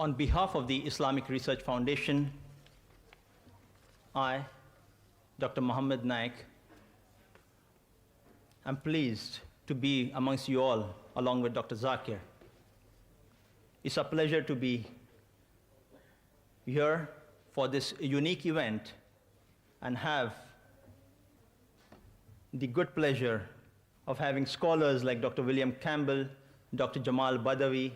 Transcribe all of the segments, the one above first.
On behalf of the Islamic Research Foundation, I, Dr. Muhammad Naik, am pleased to be amongst you all, along with Dr. Zakir. It's a pleasure to be here for this unique event and have the good pleasure of having scholars like Dr. William Campbell, Dr. Jamal Badawi,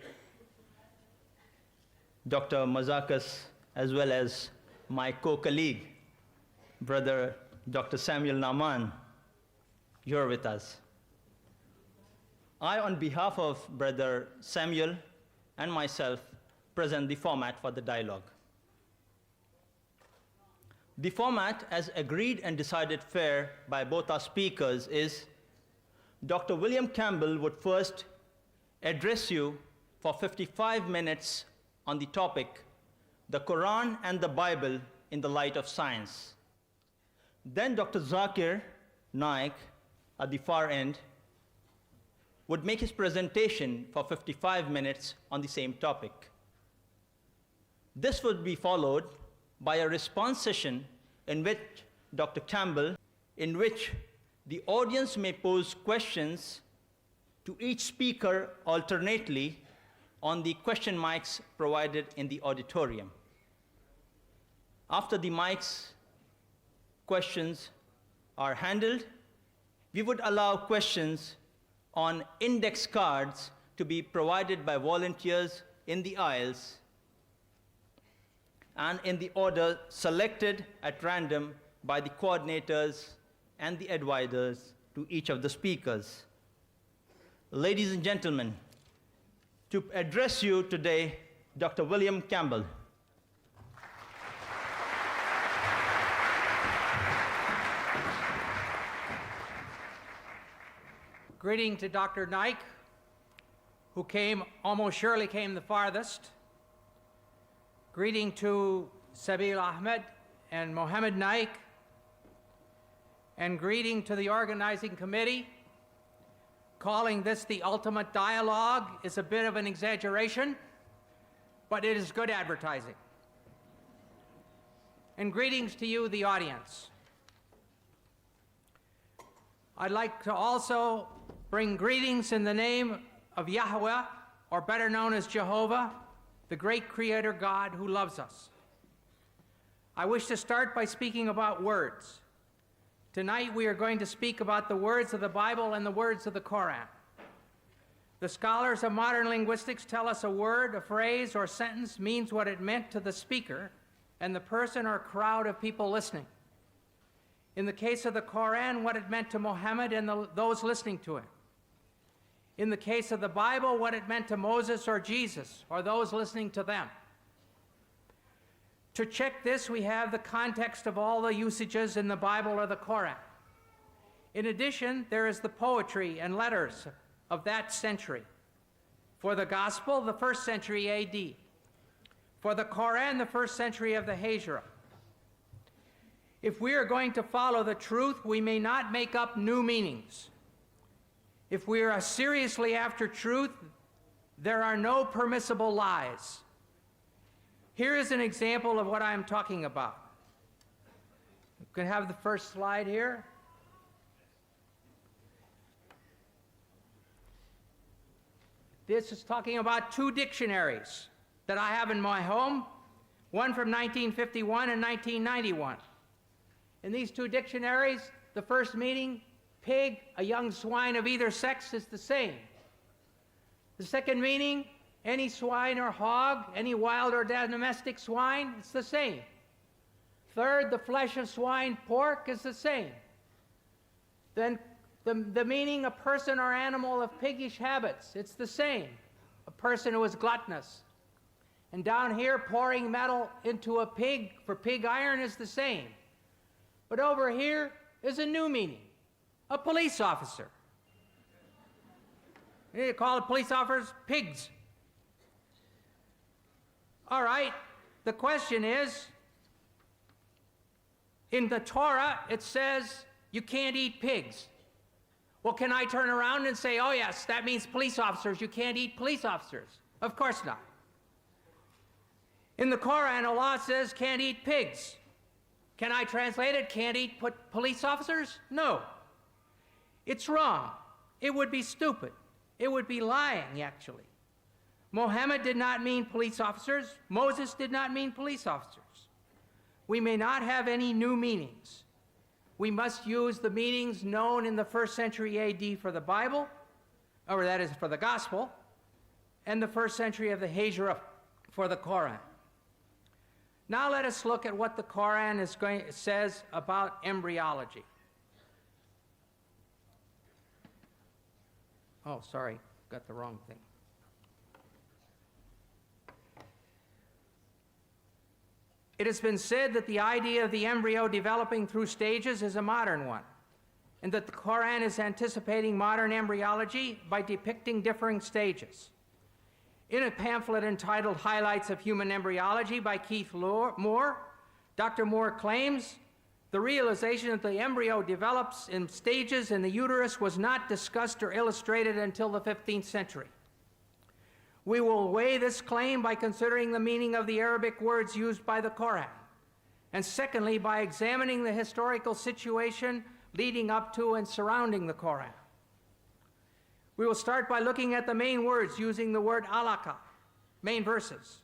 Dr. Mazakas, as well as my co-colleague, brother Dr. Samuel Naman, here with us. I, on behalf of brother Samuel and myself, present the format for the dialogue. The format, as agreed and decided fair by both our speakers, is Dr. William Campbell would first address you for 55 minutes on the topic, the Quran and the Bible in the light of science. Then Dr. Zakir Naik, at the far end, would make his presentation for 55 minutes on the same topic. This would be followed by a response session in which Dr. Campbell, in which the audience may pose questions to each speaker alternately on the question mics provided in the auditorium. After the mics questions are handled, we would allow questions on index cards to be provided by volunteers in the aisles and in the order selected at random by the coordinators and the advisors to each of the speakers. Ladies and gentlemen, to address you today, Dr. William Campbell. Greeting to Dr. Naik, who almost surely came the farthest. Greeting to Sabil Ahmed and Mohammed Naik. And greeting to the organizing committee. Calling this the ultimate dialogue is a bit of an exaggeration, but it is good advertising. And greetings to you, the audience. I'd like to also bring greetings in the name of Yahweh, or better known as Jehovah, the great creator God who loves us. I wish to start by speaking about words. Tonight we are going to speak about the words of the Bible and the words of the Quran. The scholars of modern linguistics tell us a word, a phrase, or sentence means what it meant to the speaker and the person or crowd of people listening. In the case of the Quran, what it meant to Muhammad and those listening to him. In the case of the Bible, what it meant to Moses or Jesus or those listening to them. To check this, we have the context of all the usages in the Bible or the Quran. In addition, there is the poetry and letters of that century. For the Gospel, the 1st century AD. For the Quran, the 1st century of the Hijra. If we are going to follow the truth, we may not make up new meanings. If we are seriously after truth, there are no permissible lies. Here is an example of what I am talking about. You can have the first slide here. This is talking about 2 dictionaries that I have in my home, one from 1951 and 1991. In these 2 dictionaries, the first meaning, pig, a young swine of either sex, is the same. The second meaning, any swine or hog, any wild or domestic swine, it's the same. Third, the flesh of swine, pork, is the same. Then the meaning, a person or animal of piggish habits, it's the same. A person who is gluttonous. And down here, pouring metal into a pig for pig iron is the same. But over here is a new meaning, a police officer. You call the police officers pigs. All right, the question is, in the Torah, it says you can't eat pigs. Well, can I turn around and say, oh yes, that means police officers, you can't eat police officers? Of course not. In the Quran, Allah says, can't eat pigs. Can I translate it? Can't eat police officers? No. It's wrong. It would be stupid. It would be lying, actually. Muhammad did not mean police officers. Moses did not mean police officers. We may not have any new meanings. We must use the meanings known in the 1st century AD for the Bible, or that is for the Gospel, and the 1st century of the Hijra for the Quran. Now let us look at what the Quran says about embryology. Oh, sorry, got the wrong thing. It has been said that the idea of the embryo developing through stages is a modern one, and that the Quran is anticipating modern embryology by depicting differing stages. In a pamphlet entitled Highlights of Human Embryology by Keith Moore, Dr. Moore claims the realization that the embryo develops in stages in the uterus was not discussed or illustrated until the 15th century. We will weigh this claim by considering the meaning of the Arabic words used by the Quran, and secondly, by examining the historical situation leading up to and surrounding the Quran. We will start by looking at the main words using the word alaka, main verses.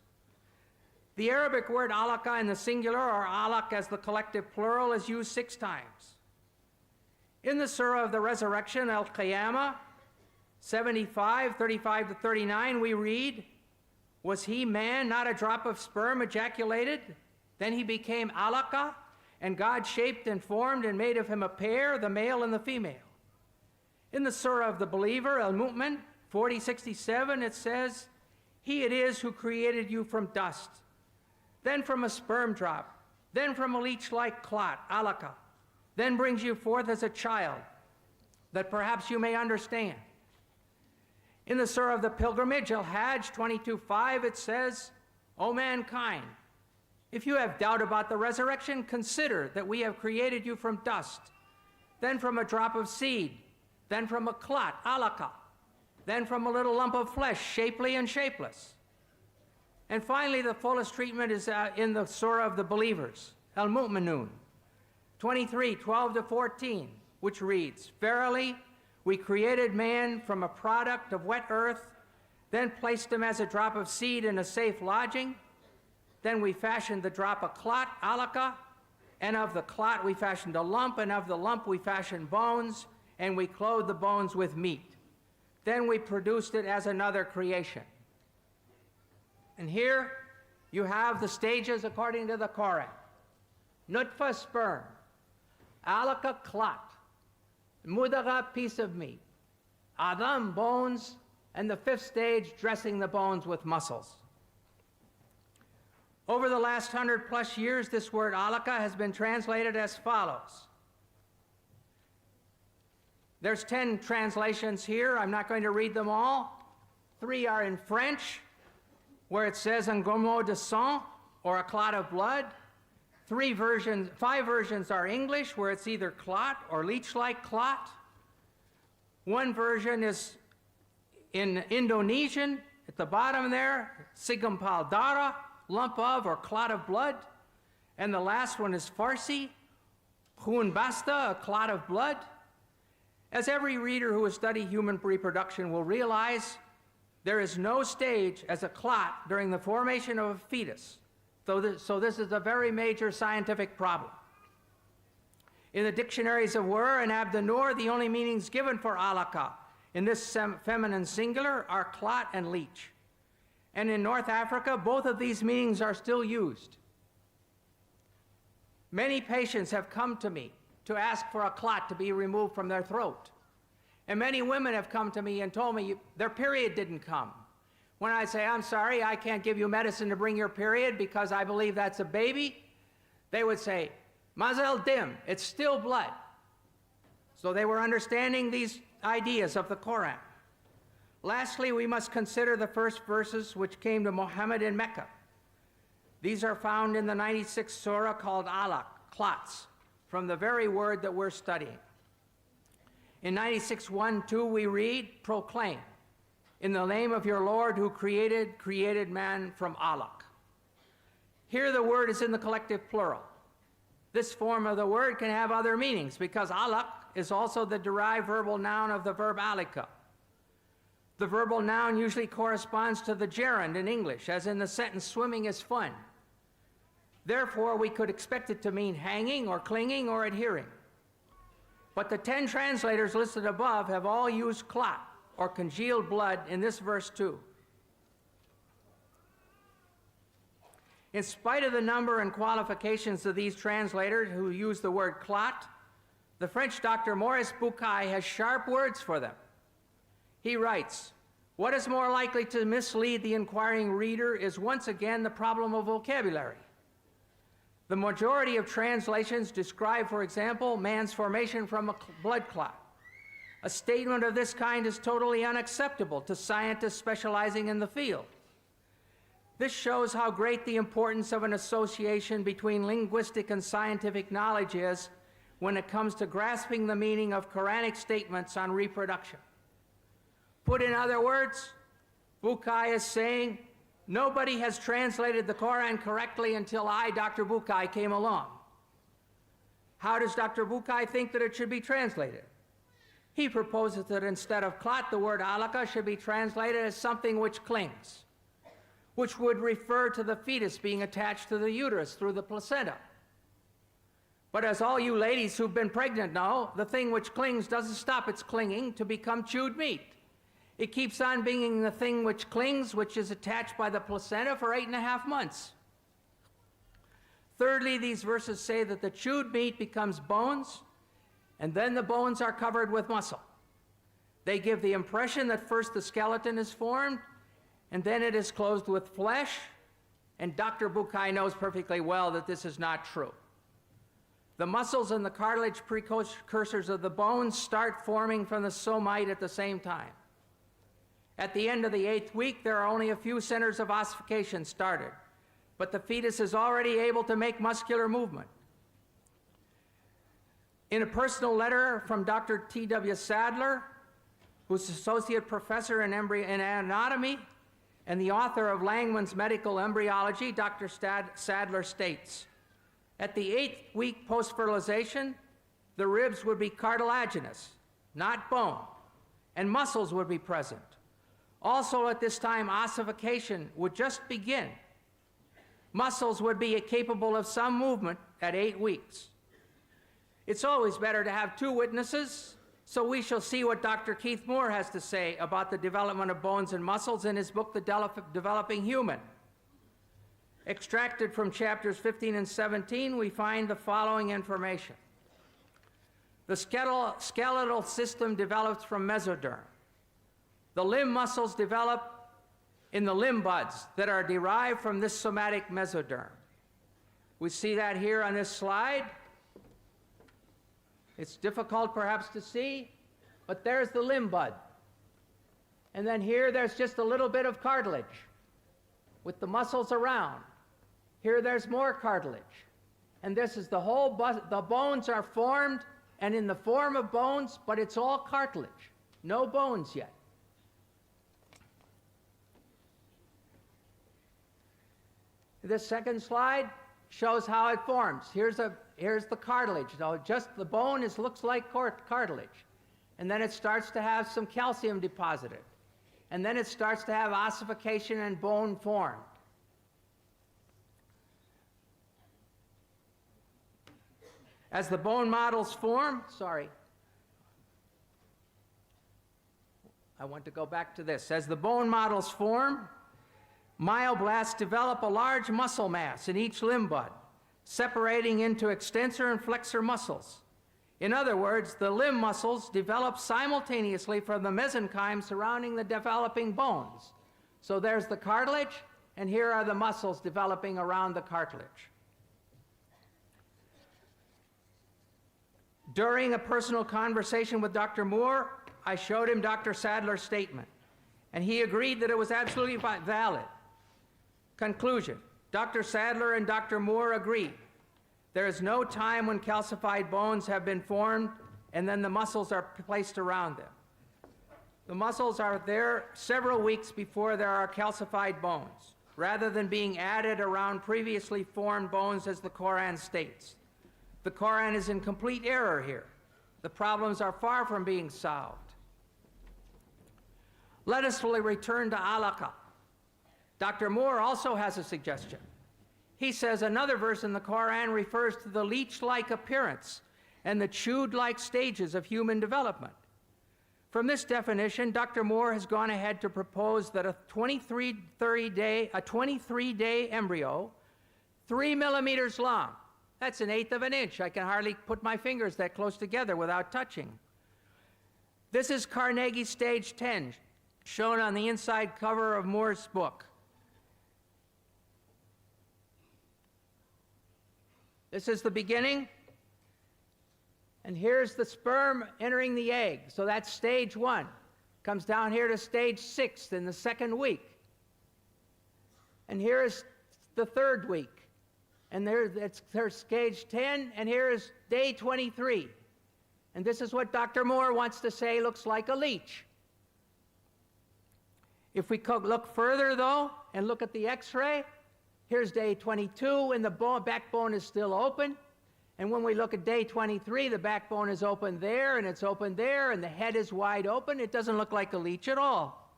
The Arabic word alaka in the singular, or alaq as the collective plural, is used 6 times. In the Surah of the Resurrection, Al-Qiyamah, 75, 35 to 39, we read, was he man, not a drop of sperm ejaculated? Then he became alaka, and God shaped and formed and made of him a pair, the male and the female. In the Surah of the Believer, Al-Mu'min, 40:67, it says, he it is who created you from dust, then from a sperm drop, then from a leech-like clot, alaka, then brings you forth as a child, that perhaps you may understand. In the Surah of the Pilgrimage, Al-Hajj 22:5, it says, O mankind, if you have doubt about the resurrection, consider that we have created you from dust, then from a drop of seed, then from a clot, alaka, then from a little lump of flesh, shapely and shapeless. And finally, the fullest treatment is in the Surah of the Believers, Al-Mu'minun, 23:12 to 14, which reads, verily, we created man from a product of wet earth, then placed him as a drop of seed in a safe lodging. Then we fashioned the drop a clot, alaka, and of the clot we fashioned a lump, and of the lump we fashioned bones, and we clothed the bones with meat. Then we produced it as another creation. And here you have the stages according to the Quran. Nutfa, sperm, alaka, clot, mudagha, piece of meat, adam, bones, and the 5th stage, dressing the bones with muscles. Over the last 100+ years, this word alaka has been translated as follows. There's 10 translations here. I'm not going to read them all. 3 are in French, where it says un gomo de sang, or a clot of blood. 5 versions are English, where it's either clot or leech-like clot. 1 version is in Indonesian, at the bottom there, sigampal dara, lump of or clot of blood. And the last one is Farsi, khun basta, a clot of blood. As every reader who has studied human reproduction will realize, there is no stage as a clot during the formation of a fetus. So this is a very major scientific problem. In the dictionaries of Wer and Abdanur, the only meanings given for alaka in this feminine singular are clot and leech. And in North Africa, both of these meanings are still used. Many patients have come to me to ask for a clot to be removed from their throat. And many women have come to me and told me their period didn't come. When I say, I'm sorry, I can't give you medicine to bring your period because I believe that's a baby, they would say, Mazel dim, it's still blood. So they were understanding these ideas of the Quran. Lastly, we must consider the first verses which came to Muhammad in Mecca. These are found in the 96th surah called alaq, clots, from the very word that we're studying. In 96:1-2 we read, proclaim, in the name of your Lord who created man from alaq. Here the word is in the collective plural. This form of the word can have other meanings because alaq is also the derived verbal noun of the verb alika. The verbal noun usually corresponds to the gerund in English, as in the sentence, swimming is fun. Therefore, we could expect it to mean hanging or clinging or adhering. But the 10 translators listed above have all used clot, or congealed blood, in this verse too. In spite of the number and qualifications of these translators who use the word clot, the French Dr. Maurice Bucaille has sharp words for them. He writes, "What is more likely to mislead the inquiring reader is once again the problem of vocabulary. The majority of translations describe, for example, man's formation from a blood clot. A statement of this kind is totally unacceptable to scientists specializing in the field. This shows how great the importance of an association between linguistic and scientific knowledge is when it comes to grasping the meaning of Quranic statements on reproduction." Put in other words, Bucaille is saying, nobody has translated the Quran correctly until I, Dr. Bucaille, came along. How does Dr. Bucaille think that it should be translated? He proposes that instead of clot, the word alaka should be translated as something which clings, which would refer to the fetus being attached to the uterus through the placenta. But as all you ladies who've been pregnant know, the thing which clings doesn't stop its clinging to become chewed meat. It keeps on being the thing which clings, which is attached by the placenta for 8.5 months. Thirdly, these verses say that the chewed meat becomes bones, and then the bones are covered with muscle. They give the impression that first the skeleton is formed, and then it is clothed with flesh, and Dr. Bucaille knows perfectly well that this is not true. The muscles and the cartilage precursors of the bones start forming from the somite at the same time. At the end of the 8th week, there are only a few centers of ossification started, but the fetus is already able to make muscular movement. In a personal letter from Dr. T.W. Sadler, who's associate professor in anatomy and the author of Langman's Medical Embryology, Dr. Sadler states, at the 8th week post-fertilization, the ribs would be cartilaginous, not bone, and muscles would be present. Also at this time, ossification would just begin. Muscles would be capable of some movement at 8 weeks. It's always better to have 2 witnesses, so we shall see what Dr. Keith Moore has to say about the development of bones and muscles in his book, The Developing Human. Extracted from chapters 15 and 17, we find the following information. The skeletal system develops from mesoderm. The limb muscles develop in the limb buds that are derived from this somatic mesoderm. We see that here on this slide. It's difficult perhaps to see, but there's the limb bud. And then here there's just a little bit of cartilage with the muscles around. Here there's more cartilage. And this is the whole, the bones are formed and in the form of bones, but it's all cartilage. No bones yet. This second slide shows how it forms. Here's the cartilage. Now, just the bone looks like cartilage. And then it starts to have some calcium deposited. And then it starts to have ossification and bone formed. As the bone models form, I want to go back to this. As the bone models form, myoblasts develop a large muscle mass in each limb bud, separating into extensor and flexor muscles. In other words, the limb muscles develop simultaneously from the mesenchyme surrounding the developing bones. So there's the cartilage, and here are the muscles developing around the cartilage. During a personal conversation with Dr. Moore, I showed him Dr. Sadler's statement, and he agreed that it was absolutely valid. Conclusion, Dr. Sadler and Dr. Moore agree. There is no time when calcified bones have been formed and then the muscles are placed around them. The muscles are there several weeks before there are calcified bones. rather than being added around previously formed bones as the Quran states. The Quran is in complete error here. The problems are far from being solved. Let us return to alaqa. Dr. Moore also has a suggestion. He says another verse in the Quran refers to the leech-like appearance and the chewed-like stages of human development. From this definition, Dr. Moore has gone ahead to propose that a 23-day embryo, 3 millimeters long, that's 1/8 of an inch. I can hardly put my fingers that close together without touching. This is Carnegie stage 10, shown on the inside cover of Moore's book. This is the beginning, and here's the sperm entering the egg. So that's stage 1. Comes down here to stage 6 in the 2nd week. And here is the 3rd week. And there's stage 10, and here is day 23. And this is what Dr. Moore wants to say looks like a leech. If we look further, though, and look at the X-ray, here's day 22, and the backbone is still open. And when we look at day 23, the backbone is open there, and it's open there, and the head is wide open. It doesn't look like a leech at all.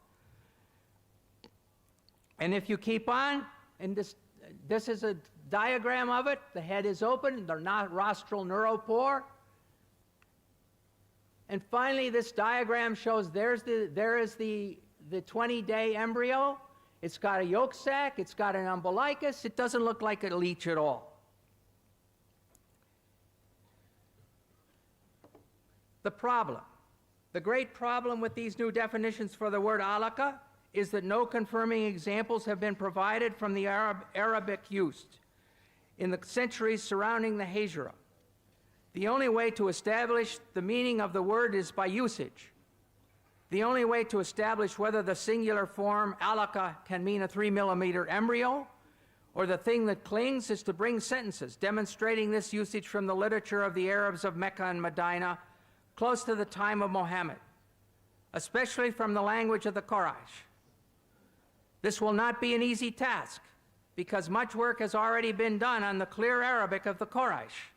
And if you keep on, and this is a diagram of it. The head is open, the rostral neuropore. And finally, this diagram shows there is the 20-day embryo. It's got a yolk sac, it's got an umbilicus. It doesn't look like a leech at all. The great problem with these new definitions for the word alaqa is that no confirming examples have been provided from the Arabic used in the centuries surrounding the Hijra. The only way to establish the meaning of the word is by usage. The only way to establish whether the singular form alaqa can mean a 3-millimeter embryo or the thing that clings is to bring sentences demonstrating this usage from the literature of the Arabs of Mecca and Medina close to the time of Muhammad, especially from the language of the Quraysh. This will not be an easy task because much work has already been done on the clear Arabic of the Quraysh.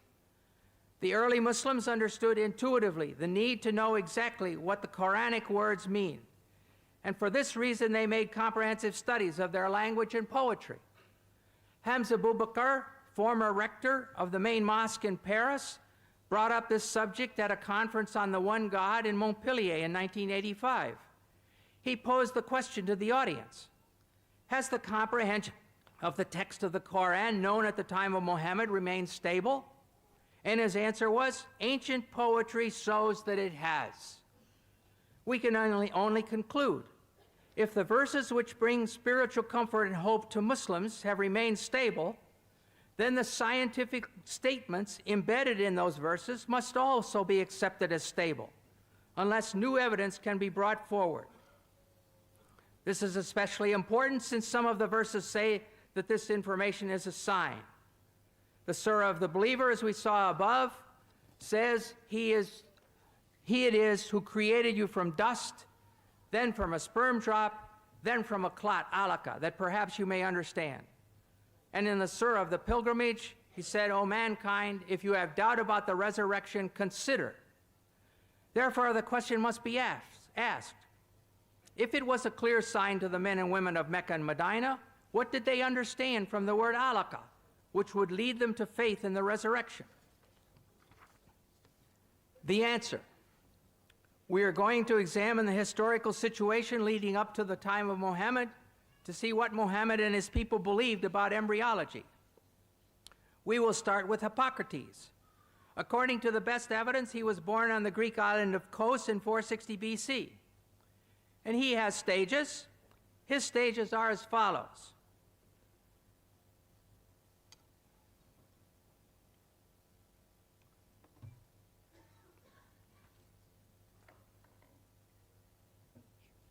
The early Muslims understood intuitively the need to know exactly what the Quranic words mean, and for this reason they made comprehensive studies of their language and poetry. Hamza Boubacar, former rector of the main mosque in Paris, brought up this subject at a conference on the one God in Montpellier in 1985. He posed the question to the audience: has the comprehension of the text of the Quran known at the time of Muhammad remained stable? And his answer was, ancient poetry shows that it has. We can only conclude, if the verses which bring spiritual comfort and hope to Muslims have remained stable, then the scientific statements embedded in those verses must also be accepted as stable, unless new evidence can be brought forward. This is especially important since some of the verses say that this information is a sign. The Surah of the Believer, as we saw above, says, He it is who created you from dust, then from a sperm drop, then from a clot, alaqa, that perhaps you may understand. And in the Surah of the Pilgrimage, he said, O mankind, if you have doubt about the resurrection, consider. Therefore, the question must be asked. If it was a clear sign to the men and women of Mecca and Medina, what did they understand from the word alaqa, which would lead them to faith in the resurrection? The answer: we are going to examine the historical situation leading up to the time of Muhammad to see what Muhammad and his people believed about embryology. We will start with Hippocrates. According to the best evidence, he was born on the Greek island of Kos in 460 BC. And he has stages. His stages are as follows.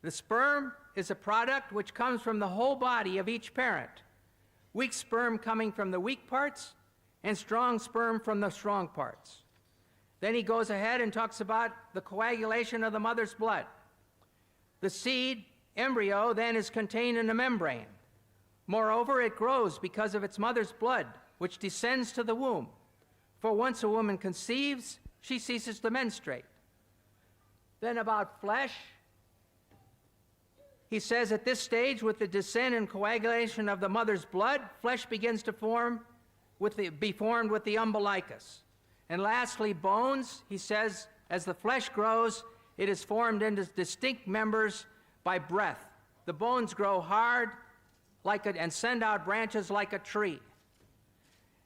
The sperm is a product which comes from the whole body of each parent. Weak sperm coming from the weak parts, and strong sperm from the strong parts. Then he goes ahead and talks about the coagulation of the mother's blood. The seed, embryo, then is contained in a membrane. Moreover, it grows because of its mother's blood, which descends to the womb. For once a woman conceives, she ceases to menstruate. Then about flesh, he says at this stage, with the descent and coagulation of the mother's blood, flesh begins to be formed with the umbilicus. And lastly, bones, he says, as the flesh grows, it is formed into distinct members by breath. The bones grow hard and send out branches like a tree.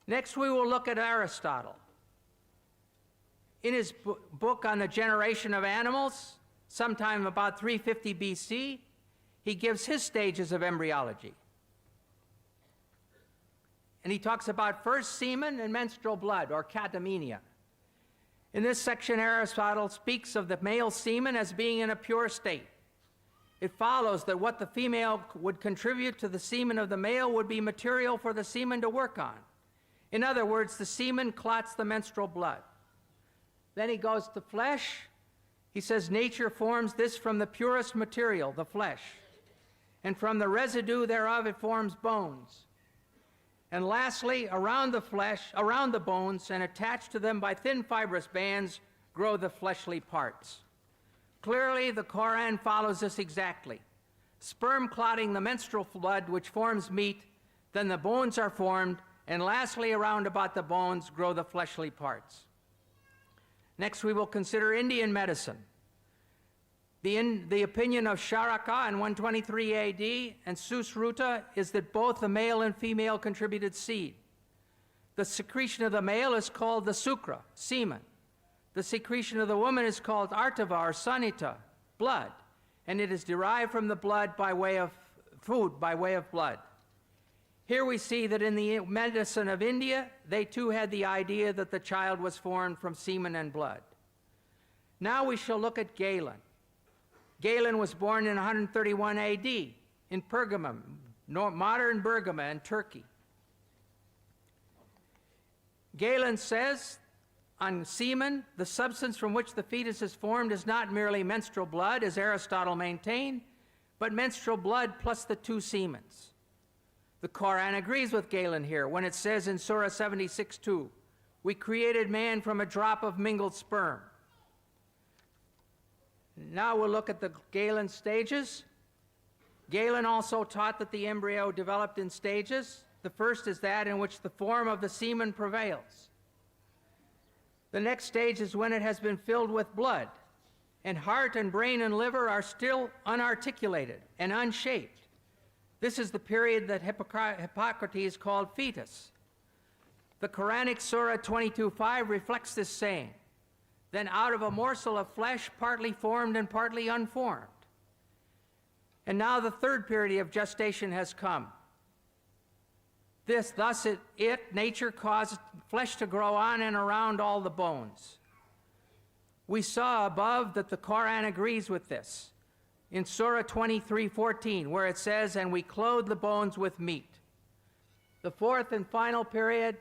Next, we will look at Aristotle. In his book on the generation of animals, sometime about 350 BC, he gives his stages of embryology. And he talks about first semen and menstrual blood, or catamenia. In this section, Aristotle speaks of the male semen as being in a pure state. It follows that what the female would contribute to the semen of the male would be material for the semen to work on. In other words, the semen clots the menstrual blood. Then he goes to flesh. He says nature forms this from the purest material, the flesh. And from the residue thereof it forms bones. And lastly, around the flesh, around the bones, and attached to them by thin fibrous bands, grow the fleshly parts. Clearly, the Quran follows this exactly. Sperm clotting the menstrual blood, which forms meat, then the bones are formed, and lastly, around about the bones grow the fleshly parts. Next, we will consider Indian medicine. The opinion of Charaka in 123 AD and Susruta is that both the male and female contributed seed. The secretion of the male is called the sukra, semen. The secretion of the woman is called artava or sanita, blood, and it is derived from the blood by way of food, by way of blood. Here we see that in the medicine of India, they too had the idea that the child was formed from semen and blood. Now we shall look at Galen. Galen was born in 131 AD in Pergamum, modern Bergama in Turkey. Galen says on semen, the substance from which the fetus is formed is not merely menstrual blood, as Aristotle maintained, but menstrual blood plus the two semens. The Quran agrees with Galen here when it says in Surah 76:2, "We created man from a drop of mingled sperm." Now we'll look at the Galen stages. Galen also taught that the embryo developed in stages. The first is that in which the form of the semen prevails. The next stage is when it has been filled with blood, and heart and brain and liver are still unarticulated and unshaped. This is the period that Hippocrates called fetus. The Quranic Surah 22:5 reflects this saying. Then out of a morsel of flesh, partly formed and partly unformed. And now the third period of gestation has come. Thus nature caused flesh to grow on and around all the bones. We saw above that the Quran agrees with this in Surah 23:14, where it says, "And we clothe the bones with meat." The fourth and final period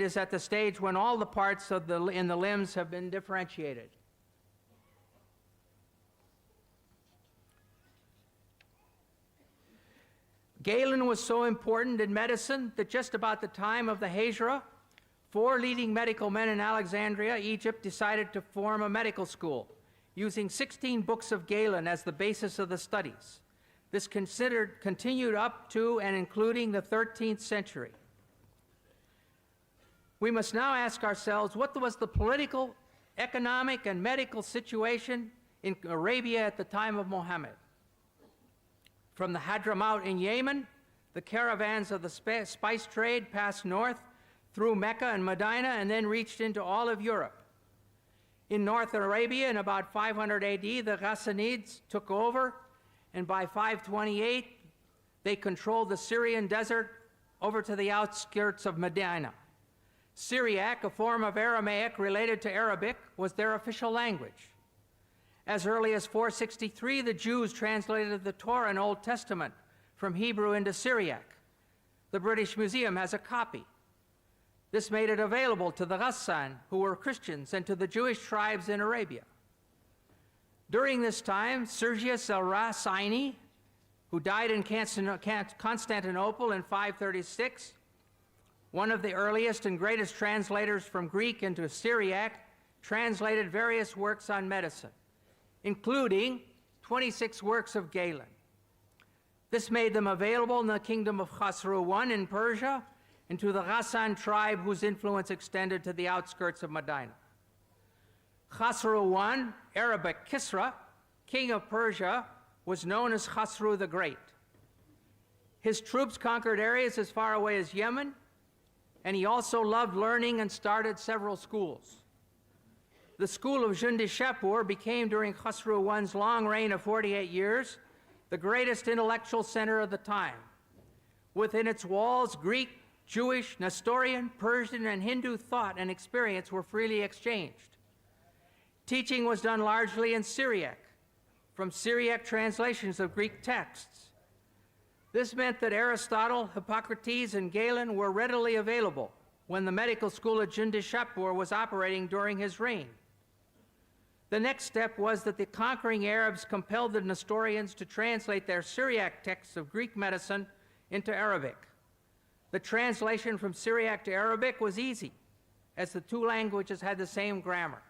is at the stage when all the parts in the limbs have been differentiated. Galen was so important in medicine that just about the time of the Hijra, 4 leading medical men in Alexandria, Egypt, decided to form a medical school, using 16 books of Galen as the basis of the studies. This continued up to and including the 13th century. We must now ask ourselves, what was the political, economic, and medical situation in Arabia at the time of Muhammad? From the Hadramaut in Yemen, the caravans of the spice trade passed north through Mecca and Medina and then reached into all of Europe. In North Arabia, in about 500 AD, the Ghassanids took over, and by 528, they controlled the Syrian desert over to the outskirts of Medina. Syriac, a form of Aramaic related to Arabic, was their official language. As early as 463, the Jews translated the Torah and Old Testament from Hebrew into Syriac. The British Museum has a copy. This made it available to the Ghassan, who were Christians, and to the Jewish tribes in Arabia. During this time, Sergius al-Rasaini, who died in Constantinople in 536, one of the earliest and greatest translators from Greek into Syriac, translated various works on medicine, including 26 works of Galen. This made them available in the kingdom of Khosrow I in Persia and to the Ghassan tribe whose influence extended to the outskirts of Medina. Khosrow I, Arabic Kisra, king of Persia, was known as Khosrow the Great. His troops conquered areas as far away as Yemen, and he also loved learning and started several schools. The school of Jundi Shapur became, during Khosrow I's long reign of 48 years, the greatest intellectual center of the time. Within its walls, Greek, Jewish, Nestorian, Persian, and Hindu thought and experience were freely exchanged. Teaching was done largely in Syriac, from Syriac translations of Greek texts. This meant that Aristotle, Hippocrates, and Galen were readily available when the medical school at Jundi Shapur was operating during his reign. The next step was that the conquering Arabs compelled the Nestorians to translate their Syriac texts of Greek medicine into Arabic. The translation from Syriac to Arabic was easy, as the two languages had the same grammar.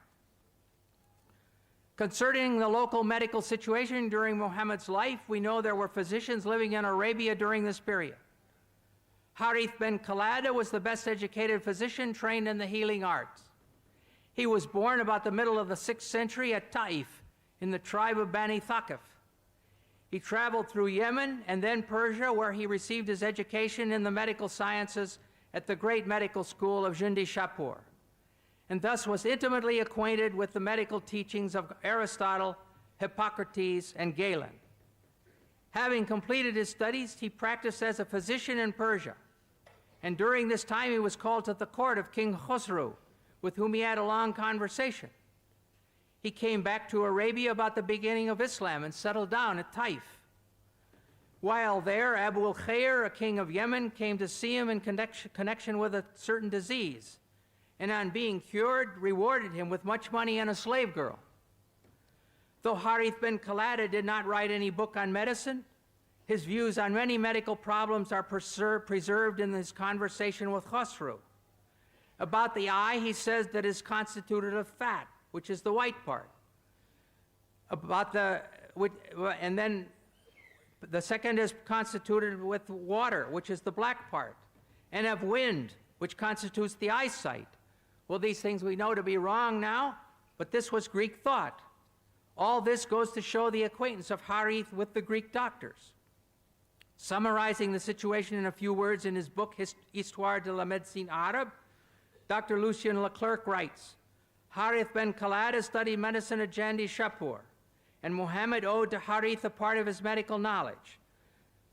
Concerning the local medical situation during Muhammad's life, we know there were physicians living in Arabia during this period. Harith ben Khalada was the best educated physician trained in the healing arts. He was born about the middle of the 6th century at Taif in the tribe of Bani Thaqif. He traveled through Yemen and then Persia, where he received his education in the medical sciences at the great medical school of Jundi Shapur, and thus was intimately acquainted with the medical teachings of Aristotle, Hippocrates, and Galen. Having completed his studies, he practiced as a physician in Persia, and during this time he was called to the court of King Khosrow, with whom he had a long conversation. He came back to Arabia about the beginning of Islam and settled down at Taif. While there, Abu al-Khair, a king of Yemen, came to see him in connection with a certain disease, and on being cured, rewarded him with much money and a slave girl. Though Harith ben Khalada did not write any book on medicine, his views on many medical problems are preserved in his conversation with Khosrow. About the eye, he says that it is constituted of fat, which is the white part. And then the second is constituted with water, which is the black part, and of wind, which constitutes the eyesight. Well, these things we know to be wrong now, but this was Greek thought. All this goes to show the acquaintance of Harith with the Greek doctors. Summarizing the situation in a few words in his book, Histoire de la Médecine Arabe, Dr. Lucien Leclerc writes, Harith ben Khalada studied medicine at Jundi Shapur, and Muhammad owed to Harith a part of his medical knowledge.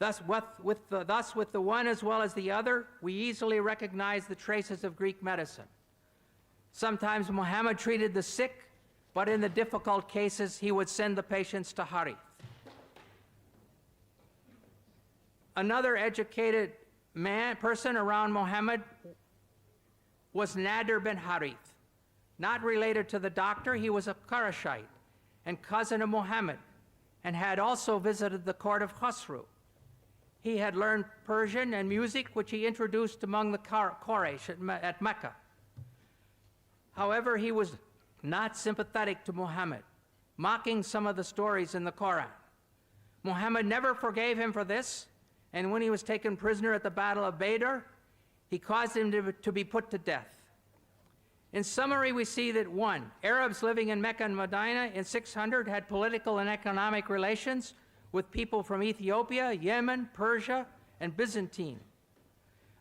Thus, with the one as well as the other, we easily recognize the traces of Greek medicine. Sometimes Muhammad treated the sick, but in the difficult cases, he would send the patients to Harith. Another educated person around Muhammad was Nadir bin Harith. Not related to the doctor, he was a Qurayshite and cousin of Muhammad, and had also visited the court of Khosrow. He had learned Persian and music, which he introduced among the Quraysh at Mecca. However, he was not sympathetic to Muhammad, mocking some of the stories in the Quran. Muhammad never forgave him for this, and when he was taken prisoner at the Battle of Badr, he caused him to be put to death. In summary, we see that 1, Arabs living in Mecca and Medina in 600 had political and economic relations with people from Ethiopia, Yemen, Persia, and Byzantine.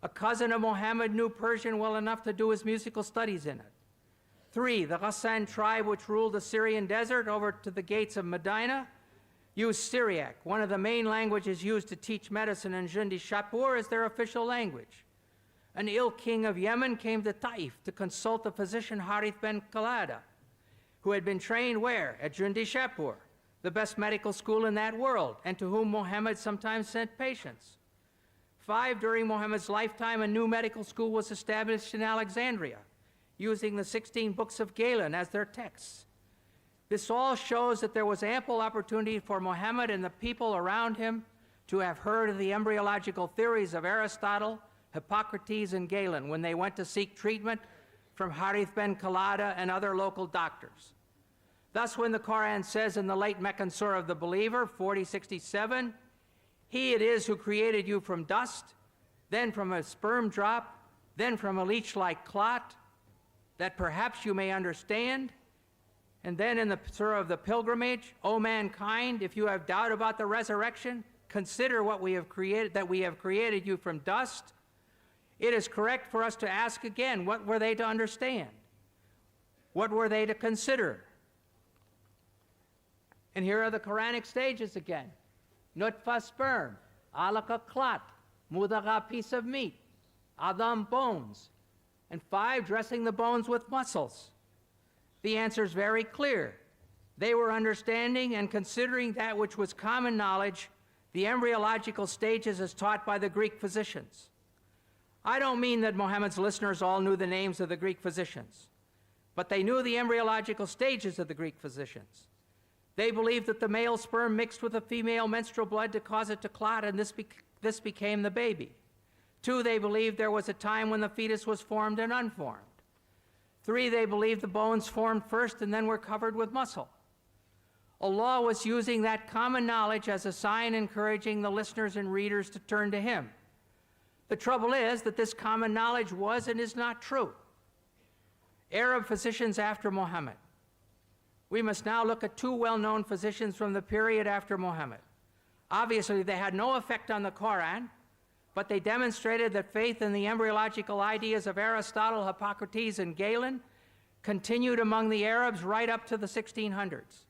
A cousin of Muhammad knew Persian well enough to do his musical studies in it. 3, the Ghassan tribe, which ruled the Syrian desert over to the gates of Medina, used Syriac, one of the main languages used to teach medicine in Jundi Shapur, as their official language. An ill king of Yemen came to Taif to consult the physician Harith ben Khalada, who had been trained where? At Jundi Shapur, the best medical school in that world, and to whom Muhammad sometimes sent patients. 5, during Muhammad's lifetime, a new medical school was established in Alexandria, using the 16 books of Galen as their texts. This all shows that there was ample opportunity for Muhammad and the people around him to have heard of the embryological theories of Aristotle, Hippocrates, and Galen when they went to seek treatment from Harith ben Khalada and other local doctors. Thus, when the Quran says in the late Meccan Surah of the Believer, 40:67, "He it is who created you from dust, then from a sperm drop, then from a leech-like clot, that perhaps you may understand." And then in the Surah of the Pilgrimage, "O mankind, if you have doubt about the resurrection, consider what we have created, that we have created you from dust." It is correct for us to ask again, what were they to understand? What were they to consider? And here are the Quranic stages again. Nutfa, sperm; alaka, clot; mudagha, piece of meat; adam, bones; and 5, dressing the bones with muscles. The answer is very clear. They were understanding and considering that which was common knowledge, the embryological stages as taught by the Greek physicians. I don't mean that Muhammad's listeners all knew the names of the Greek physicians, but they knew the embryological stages of the Greek physicians. They believed that the male sperm mixed with the female menstrual blood to cause it to clot, and this became the baby. 2, they believed there was a time when the fetus was formed and unformed. 3, they believed the bones formed first and then were covered with muscle. Allah was using that common knowledge as a sign encouraging the listeners and readers to turn to Him. The trouble is that this common knowledge was and is not true. Arab physicians after Muhammad. We must now look at 2 well-known physicians from the period after Muhammad. Obviously, they had no effect on the Quran, but they demonstrated that faith in the embryological ideas of Aristotle, Hippocrates, and Galen continued among the Arabs right up to the 1600s.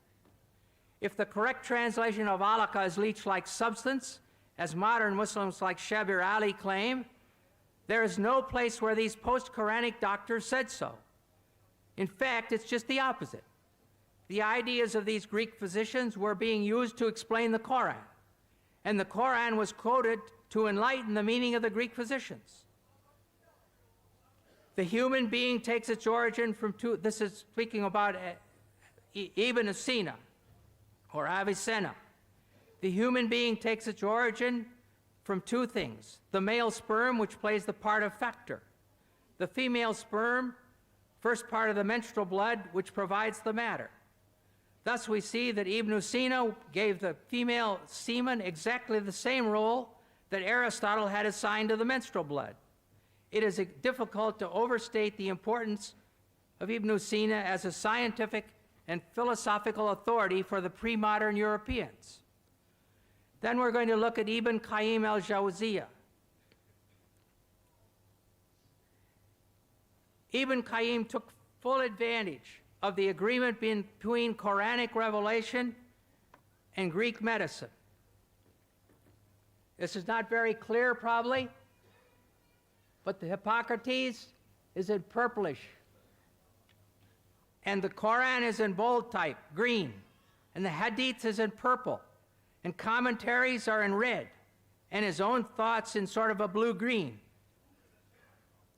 If the correct translation of alaka is leech-like substance, as modern Muslims like Shabir Ali claim, there is no place where these post-Quranic doctors said so. In fact, it's just the opposite. The ideas of these Greek physicians were being used to explain the Quran, and the Quran was quoted to enlighten the meaning of the Greek physicians. The human being takes its origin from 2, this is speaking about Ibn Sina, or Avicenna. The human being takes its origin from 2 things: the male sperm, which plays the part of factor; the female sperm, first part of the menstrual blood, which provides the matter. Thus we see that Ibn Sina gave the female semen exactly the same role that Aristotle had assigned to the menstrual blood. It is difficult to overstate the importance of Ibn Sina as a scientific and philosophical authority for the pre-modern Europeans. Then we're going to look at Ibn Qayyim al-Jawziyah. Ibn Qayyim took full advantage of the agreement between Quranic revelation and Greek medicine. This is not very clear, probably, but the Hippocrates is in purplish, and the Quran is in bold type, green, and the Hadiths is in purple, and commentaries are in red, and his own thoughts in sort of a blue-green.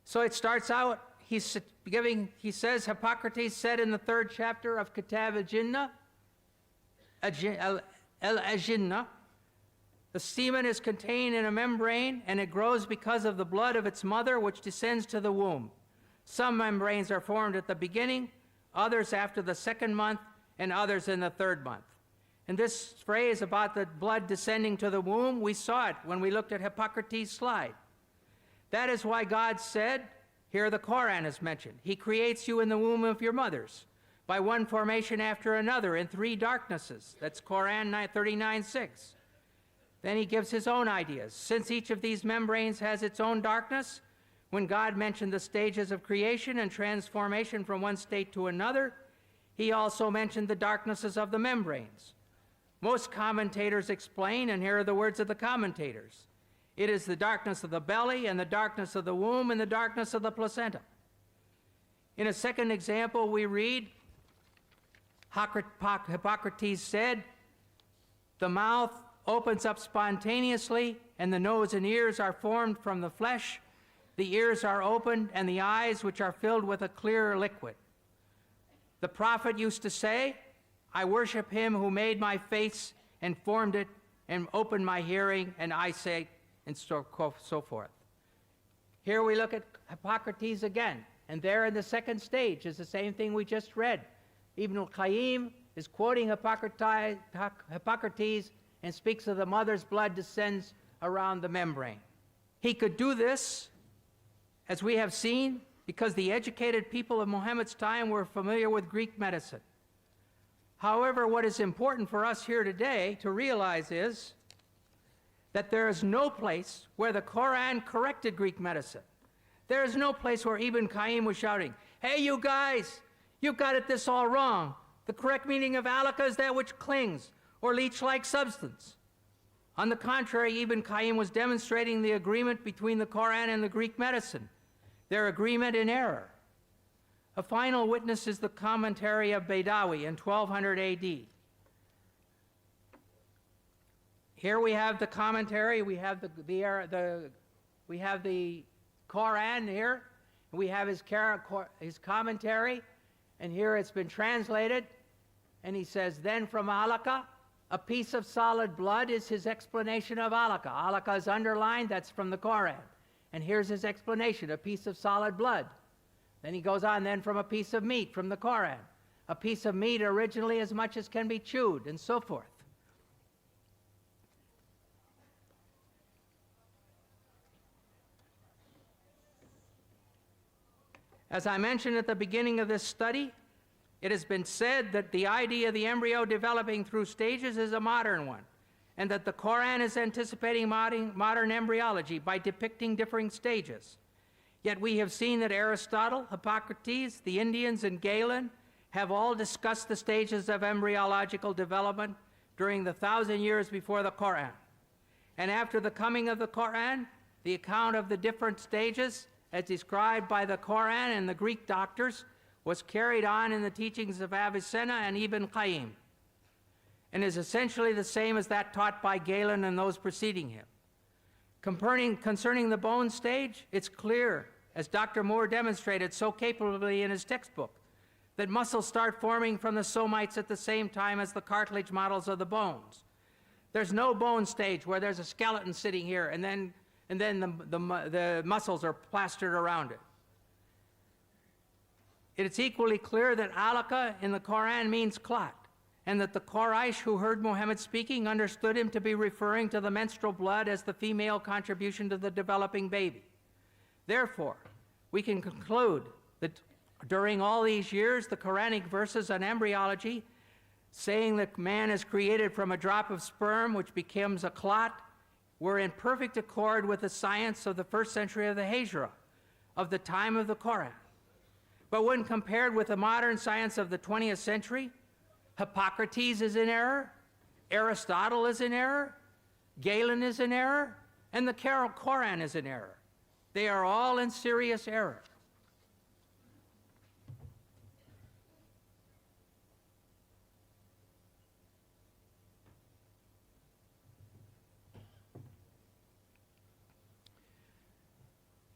So it starts out, he says, Hippocrates said in the 3rd chapter of Kitab al-Jinnah, the semen is contained in a membrane, and it grows because of the blood of its mother, which descends to the womb. Some membranes are formed at the beginning, others after the 2nd month, and others in the 3rd month. And this phrase about the blood descending to the womb, we saw it when we looked at Hippocrates' slide. That is why God said, here the Quran is mentioned, He creates you in the womb of your mothers by one formation after another in 3 darknesses. That's Quran 39:6. Then he gives his own ideas. Since each of these membranes has its own darkness, when God mentioned the stages of creation and transformation from one state to another, He also mentioned the darknesses of the membranes. Most commentators explain, and here are the words of the commentators: it is the darkness of the belly, and the darkness of the womb, and the darkness of the placenta. In a second example, we read, Hippocrates said, the mouth opens up spontaneously, and the nose and ears are formed from the flesh. The ears are opened, and the eyes, which are filled with a clear liquid. The prophet used to say, I worship him who made my face and formed it and opened my hearing and eyesight, and so forth. Here we look at Hippocrates again, and there in the second stage is the same thing we just read. Ibn al-Qayyim is quoting Hippocrates and speaks of the mother's blood descends around the membrane. He could do this, as we have seen, because the educated people of Muhammad's time were familiar with Greek medicine. However, what is important for us here today to realize is that there is no place where the Quran corrected Greek medicine. There is no place where Ibn Qayyim was shouting, "Hey, you guys, you've got this all wrong. The correct meaning of alaka is that which clings or leech-like substance." On the contrary, Ibn Qayyim was demonstrating the agreement between the Quran and the Greek medicine, their agreement in error. A final witness is the commentary of Baidawi in 1200 AD. Here we have the commentary, we have the Quran here, we have his commentary, and here it's been translated, and he says, then from alaka, a piece of solid blood is his explanation of alaka. Alaka is underlined, that's from the Quran. And here's his explanation, a piece of solid blood. Then he goes on, then from a piece of meat from the Quran. A piece of meat originally as much as can be chewed, and so forth. As I mentioned at the beginning of this study, it has been said that the idea of the embryo developing through stages is a modern one, and that the Quran is anticipating modern embryology by depicting differing stages. Yet we have seen that Aristotle, Hippocrates, the Indians, and Galen have all discussed the stages of embryological development during the 1,000 years before the Quran. And after the coming of the Quran, the account of the different stages, as described by the Quran and the Greek doctors, was carried on in the teachings of Avicenna and Ibn Qayyim, and is essentially the same as that taught by Galen and those preceding him. Concerning the bone stage, it's clear, as Dr. Moore demonstrated so capably in his textbook, that muscles start forming from the somites at the same time as the cartilage models of the bones. There's no bone stage where there's a skeleton sitting here and then the muscles are plastered around it. It's equally clear that alaka in the Quran means clot, and that the Quraysh who heard Muhammad speaking understood him to be referring to the menstrual blood as the female contribution to the developing baby. Therefore, we can conclude that during all these years, the Quranic verses on embryology, saying that man is created from a drop of sperm which becomes a clot, were in perfect accord with the science of the first century of the Hijra, of the time of the Quran. But when compared with the modern science of the 20th century, Hippocrates is in error, Aristotle is in error, Galen is in error, and the Quran is in error. They are all in serious error.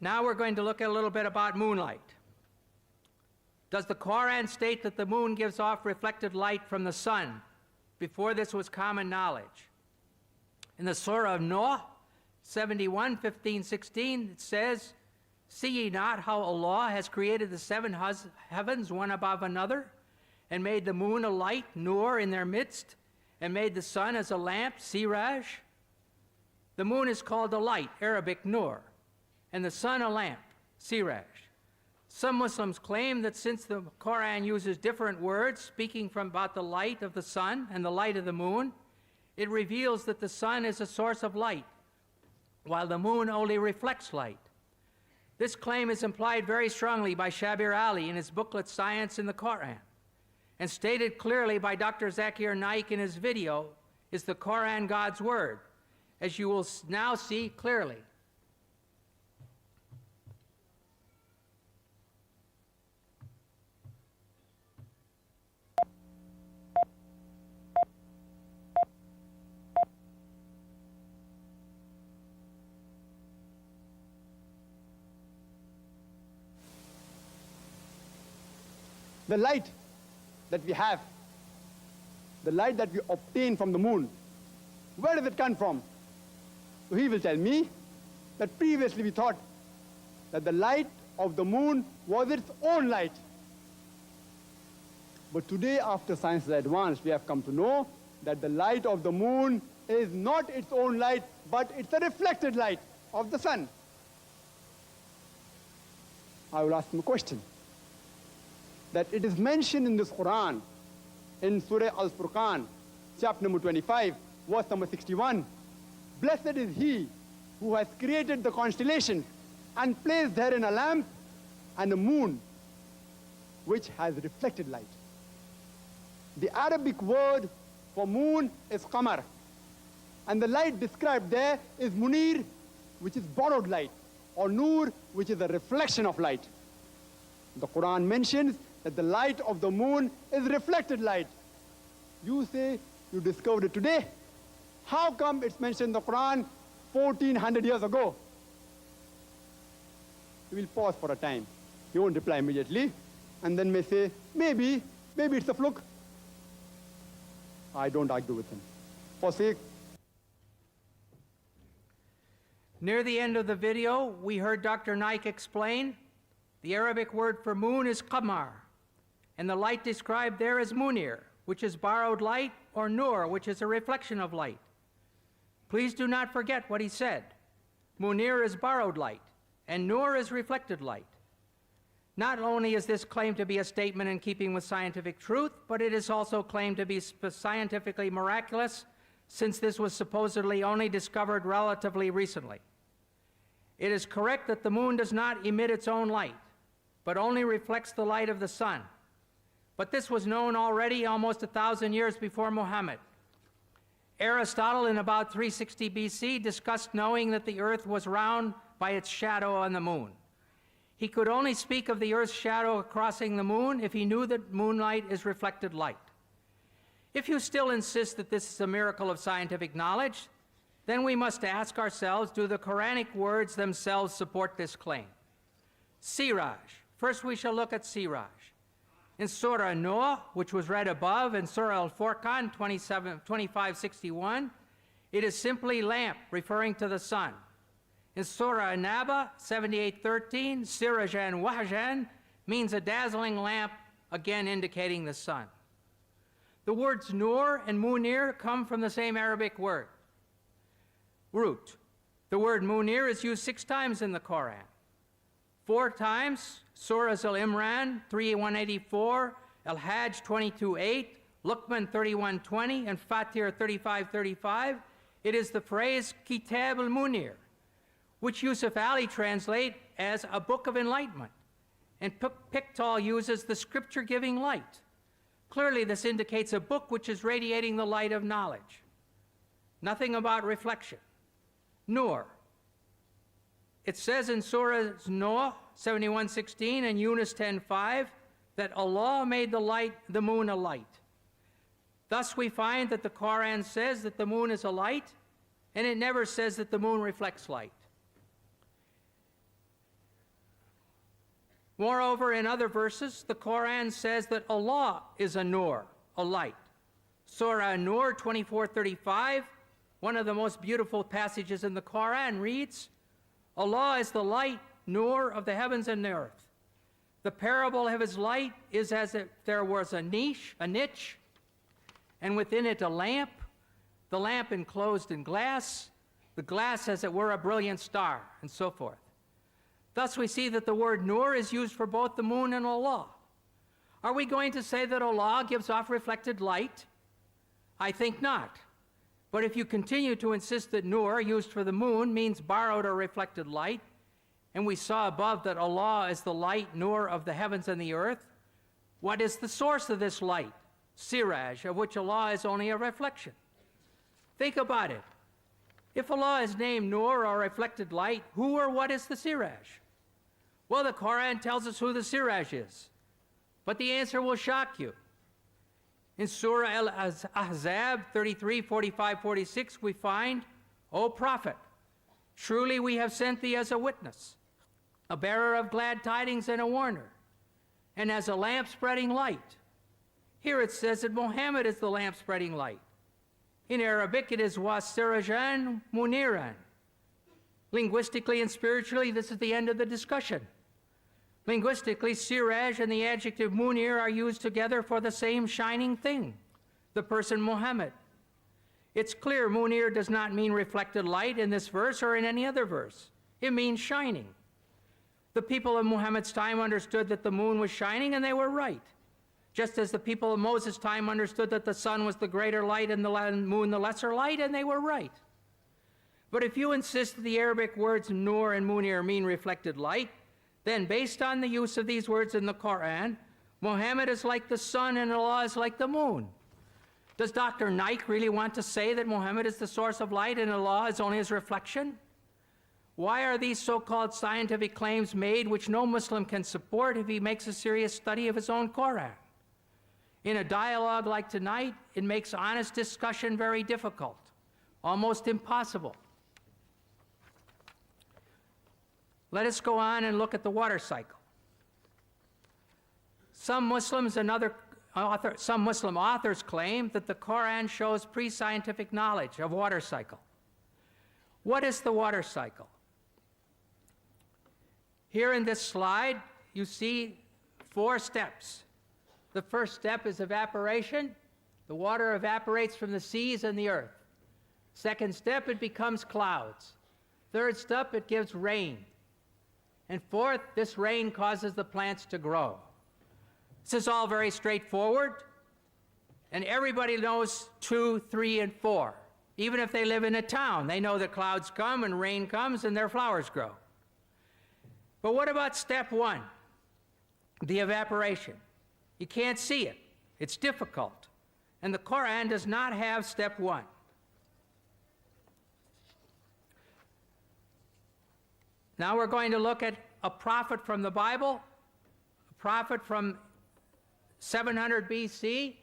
Now we're going to look at a little bit about moonlight. Does the Quran state that the moon gives off reflected light from the sun? Before this was common knowledge. In the Surah of Noah, 71, 15, 16, it says, "See ye not how Allah has created the seven heavens one above another, and made the moon a light, nur, in their midst, and made the sun as a lamp, siraj?" The moon is called a light, Arabic nur, and the sun a lamp, siraj. Some Muslims claim that since the Quran uses different words speaking about the light of the sun and the light of the moon, it reveals that the sun is a source of light, while the moon only reflects light. This claim is implied very strongly by Shabir Ali in his booklet Science in the Quran, and stated clearly by Dr. Zakir Naik in his video, "Is the Quran God's word?" as you will now see clearly. The light that we have the light that we obtain from the moon, where does it come from? So he will tell me that previously we thought that the light of the moon was its own light. But today, after science has advanced, we have come to know that the light of the moon is not its own light, but it's a reflected light of the sun. I will ask him a question. That it is mentioned in this Quran, in Surah Al-Furqan, chapter number 25, verse number 61. Blessed is he who has created the constellation and placed therein a lamp and a moon, which has reflected light. The Arabic word for moon is qamar, and the light described there is munir, which is borrowed light, or nur, which is a reflection of light. The Quran mentions that the light of the moon is reflected light. You say you discovered it today. How come it's mentioned in the Quran 1400 years ago? He will pause for a time. He won't reply immediately, and then may say, maybe it's a fluke. I don't argue with him. For sake. Near the end of the video, we heard Dr. Naik explain the Arabic word for moon is qamar, and the light described there is munir, which is borrowed light, or nur, which is a reflection of light. Please do not forget what he said. Munir is borrowed light, and nur is reflected light. Not only is this claimed to be a statement in keeping with scientific truth, but it is also claimed to be scientifically miraculous, since this was supposedly only discovered relatively recently. It is correct that the moon does not emit its own light, but only reflects the light of the sun. But this was known already almost 1,000 years before Muhammad. Aristotle, in about 360 BC, discussed knowing that the earth was round by its shadow on the moon. He could only speak of the earth's shadow crossing the moon if he knew that moonlight is reflected light. If you still insist that this is a miracle of scientific knowledge, then we must ask ourselves, do the Quranic words themselves support this claim? Siraj. First we shall look at Siraj. In Surah Noah, which was read above, and Surah Al-Furqan 25:61, it is simply lamp, referring to the sun. In Surah An-Naba 78:13, Sirajan Wahjan means a dazzling lamp, again indicating the sun. The words nur and munir come from the same Arabic word, root. The word munir is used 6 times in the Quran. 4 times, Surahs Al-Imran 3:184, Al-Hajj 22:8, Luqman 31:20, and Fatir 35:35. It is the phrase Kitab al-Munir, which Yusuf Ali translate as a book of enlightenment, and Pickthall uses the scripture-giving light. Clearly, this indicates a book which is radiating the light of knowledge. Nothing about reflection. Nur. It says in Surah Noah 71:16 and Yunus 10:5 that Allah made the moon a light. Thus we find that the Quran says that the moon is a light, and it never says that the moon reflects light. Moreover, in other verses, the Quran says that Allah is a nur, a light. Surah Nur 24:35, one of the most beautiful passages in the Quran, reads, Allah is the light, nur of the heavens and the earth. The parable of his light is as if there was a niche, and within it a lamp, the lamp enclosed in glass, the glass as it were a brilliant star, and so forth. Thus we see that the word nur is used for both the moon and Allah. Are we going to say that Allah gives off reflected light? I think not. But if you continue to insist that nur, used for the moon, means borrowed or reflected light, and we saw above that Allah is the light, nur of the heavens and the earth, what is the source of this light, siraj, of which Allah is only a reflection? Think about it. If Allah is named nur or reflected light, who or what is the siraj? Well, the Quran tells us who the siraj is, but the answer will shock you. In Surah Al-Ahzab 33, 45, 46, we find, O Prophet, truly we have sent thee as a witness, a bearer of glad tidings and a warner, and as a lamp spreading light. Here it says that Muhammad is the lamp spreading light. In Arabic, it is wasirajan muniran. Linguistically and spiritually, this is the end of the discussion. Linguistically, siraj and the adjective munir are used together for the same shining thing, the person Muhammad. It's clear munir does not mean reflected light in this verse or in any other verse. It means shining. The people of Muhammad's time understood that the moon was shining, and they were right. Just as the people of Moses' time understood that the sun was the greater light and the moon the lesser light, and they were right. But if you insist that the Arabic words nur and munir mean reflected light, then based on the use of these words in the Quran, Muhammad is like the sun and Allah is like the moon. Does Dr. Naik really want to say that Muhammad is the source of light and Allah is only his reflection? Why are these so-called scientific claims made which no Muslim can support if he makes a serious study of his own Quran? In a dialogue like tonight, it makes honest discussion very difficult, almost impossible. Let us go on and look at the water cycle. Some Muslim authors claim that the Quran shows pre-scientific knowledge of water cycle. What is the water cycle? Here in this slide, you see 4 steps. The first step is evaporation. The water evaporates from the seas and the earth. Second step, it becomes clouds. Third step, it gives rain. And fourth, this rain causes the plants to grow. This is all very straightforward, and everybody knows 2, 3, and 4. Even if they live in a town, they know that clouds come and rain comes and their flowers grow. But what about step 1, the evaporation? You can't see it. It's difficult. And the Quran does not have step 1. Now we're going to look at a prophet from the Bible, a prophet from 700 BC,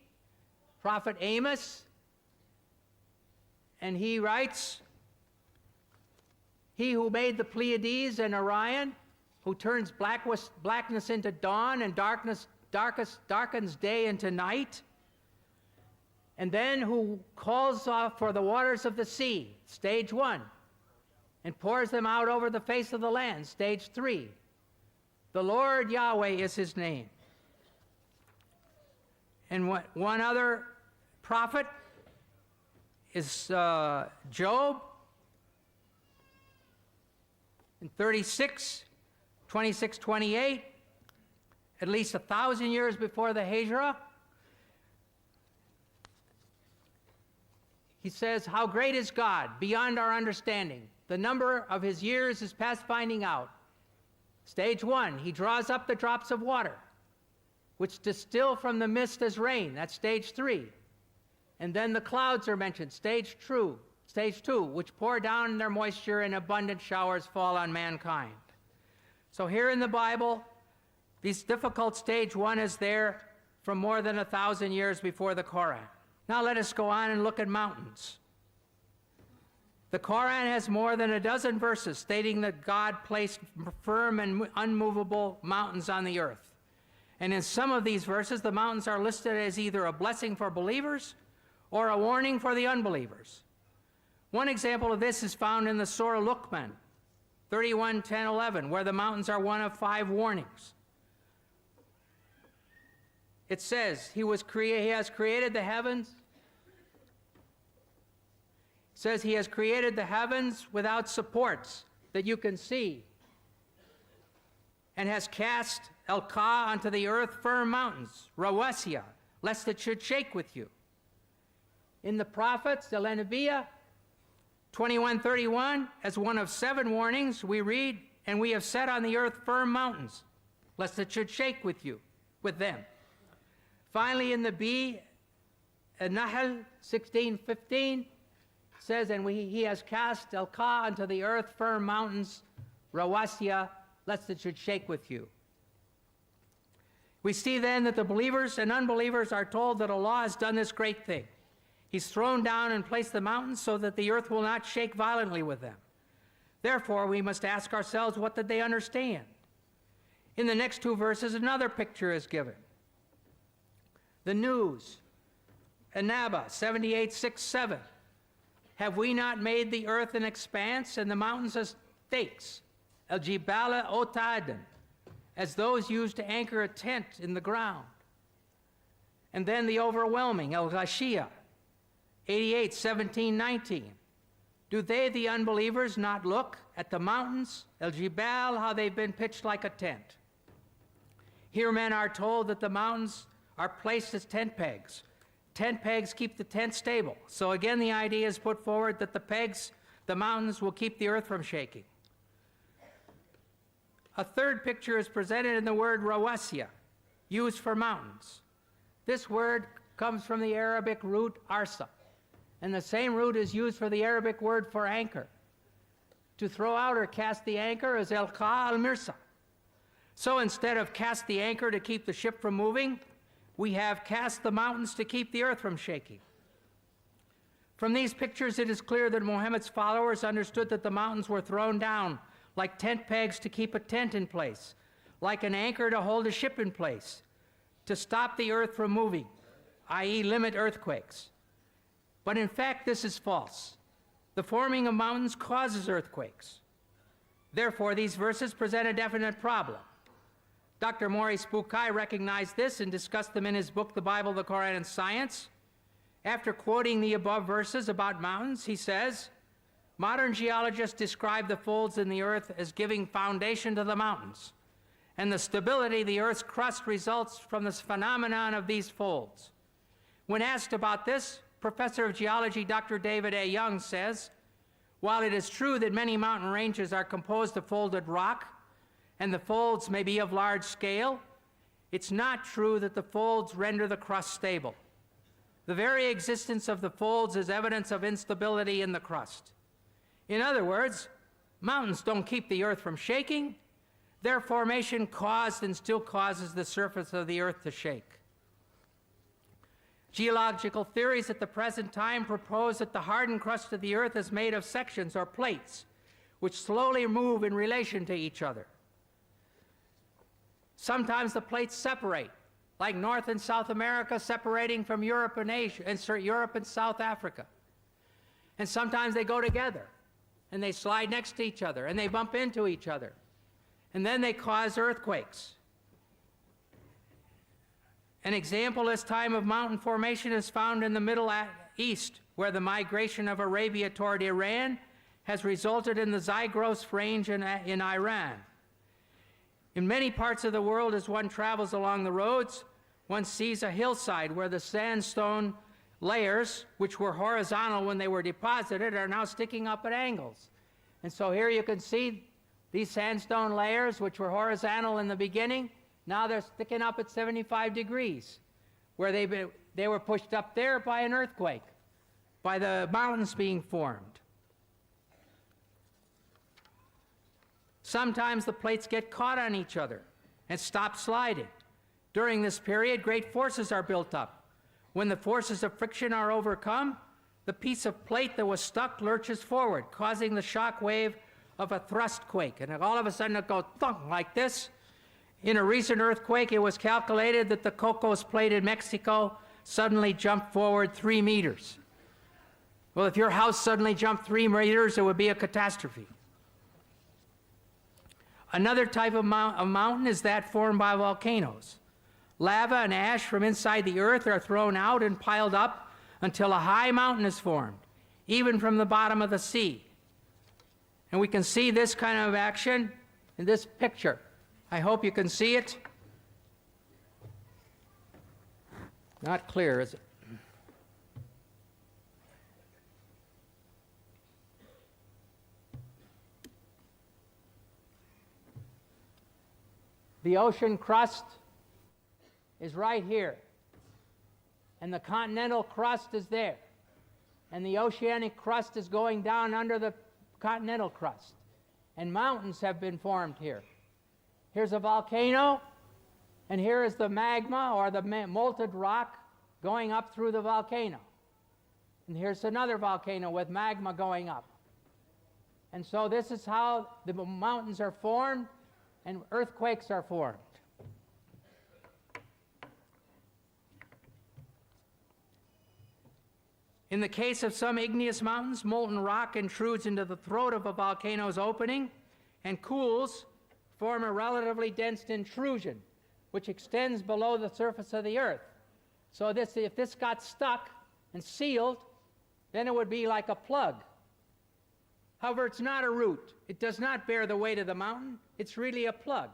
Prophet Amos, and he writes, "He who made the Pleiades and Orion, who turns blackness into dawn and darkens day into night, and then who calls off for the waters of the sea," stage 1, and pours them out over the face of the land, stage 3. The Lord Yahweh is his name. And one other prophet is Job. In 36, 26, 28, at least 1,000 years before the Hijrah, he says, "How great is God, beyond our understanding. The number of his years is past finding out." Stage 1, he draws up the drops of water, which distill from the mist as rain. That's stage 3. And then the clouds are mentioned, stage 2, which pour down their moisture and abundant showers fall on mankind. So here in the Bible, this difficult stage 1 is there from more than 1,000 years before the Quran. Now let us go on and look at mountains. The Quran has more than a dozen verses stating that God placed firm and unmovable mountains on the earth. And in some of these verses, the mountains are listed as either a blessing for believers or a warning for the unbelievers. One example of this is found in the Surah Luqman, 31, 10, 11, where the mountains are one of 5 warnings. It says, He has created the heavens. It says he has created the heavens without supports that you can see, and has cast El-Ka onto the earth firm mountains, Rawasiya, lest it should shake with you. In the prophets, Al-Anbiya, 21:31, as one of 7 warnings, we read, "And we have set on the earth firm mountains, lest it should shake with them." Finally, in the B, An-Nahl 16:15, says, "And he has cast El-Ka onto the earth firm mountains, Rawasiya, lest it should shake with you." We see then that the believers and unbelievers are told that Allah has done this great thing. He's thrown down and placed the mountains so that the earth will not shake violently with them. Therefore, we must ask ourselves, what did they understand? In the next 2 verses, another picture is given. The News, Anaba 7867. Have we not made the earth an expanse and the mountains as stakes, El Jibala Otadan, as those used to anchor a tent in the ground? And then the overwhelming, El Ghashiyah, 88, 17, 19. Do they, the unbelievers, not look at the mountains, El Jibal, how they've been pitched like a tent? Here men are told that the mountains are placed as tent pegs. Tent pegs keep the tent stable. So again, the idea is put forward that the mountains will keep the earth from shaking. A third picture is presented in the word rawasiya, used for mountains. This word comes from the Arabic root arsa, and the same root is used for the Arabic word for anchor. To throw out or cast the anchor is elqa al-mirsa. So instead of cast the anchor to keep the ship from moving, we have cast the mountains to keep the earth from shaking. From these pictures, it is clear that Muhammad's followers understood that the mountains were thrown down like tent pegs to keep a tent in place, like an anchor to hold a ship in place, to stop the earth from moving, i.e. limit earthquakes. But in fact, this is false. The forming of mountains causes earthquakes. Therefore, these verses present a definite problem. Dr. Maurice Bukai recognized this and discussed them in his book, The Bible, the Quran, and Science. After quoting the above verses about mountains, he says, modern geologists describe the folds in the earth as giving foundation to the mountains, and the stability of the earth's crust results from this phenomenon of these folds. When asked about this, Professor of Geology Dr. David A. Young says, while it is true that many mountain ranges are composed of folded rock, and the folds may be of large scale, it's not true that the folds render the crust stable. The very existence of the folds is evidence of instability in the crust. In other words, mountains don't keep the earth from shaking. Their formation caused and still causes the surface of the earth to shake. Geological theories at the present time propose that the hardened crust of the earth is made of sections or plates, which slowly move in relation to each other. Sometimes the plates separate, like North and South America separating from Europe and Asia, and Europe and South Africa. And sometimes they go together, and they slide next to each other, and they bump into each other. And then they cause earthquakes. An example of this time of mountain formation is found in the Middle East, where the migration of Arabia toward Iran has resulted in the Zagros Range in Iran. In many parts of the world, as one travels along the roads, one sees a hillside where the sandstone layers, which were horizontal when they were deposited, are now sticking up at angles. And so here you can see these sandstone layers, which were horizontal in the beginning, now they're sticking up at 75 degrees, where they were pushed up there by an earthquake, by the mountains being formed. Sometimes the plates get caught on each other and stop sliding. During this period, great forces are built up. When the forces of friction are overcome, the piece of plate that was stuck lurches forward, causing the shock wave of a thrust quake. And all of a sudden it goes thunk like this. In a recent earthquake, it was calculated that the Cocos Plate in Mexico suddenly jumped forward 3 meters. Well, if your house suddenly jumped 3 meters, it would be a catastrophe. Another type of mountain is that formed by volcanoes. Lava and ash from inside the earth are thrown out and piled up until a high mountain is formed, even from the bottom of the sea. And we can see this kind of action in this picture. I hope you can see it. Not clear, is it? The ocean crust is right here, and the continental crust is there, and the oceanic crust is going down under the continental crust, and mountains have been formed here. Here's a volcano, and here is the magma or the molten rock going up through the volcano. And here's another volcano with magma going up. And so this is how the mountains are formed and earthquakes are formed. In the case of some igneous mountains, molten rock intrudes into the throat of a volcano's opening and cools, form a relatively dense intrusion, which extends below the surface of the earth. So if this got stuck and sealed, then it would be like a plug. However, it's not a root. It does not bear the weight of the mountain. It's really a plug.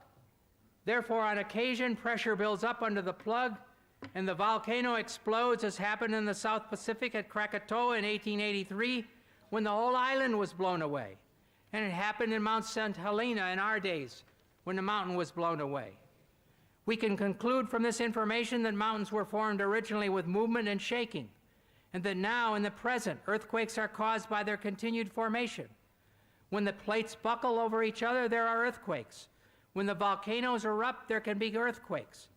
Therefore, on occasion, pressure builds up under the plug, and the volcano explodes, as happened in the South Pacific at Krakatoa in 1883, when the whole island was blown away. And it happened in Mount St. Helena in our days, when the mountain was blown away. We can conclude from this information that mountains were formed originally with movement and shaking, and that now, in the present, earthquakes are caused by their continued formation. When the plates buckle over each other, there are earthquakes. When the volcanoes erupt, there can be earthquakes.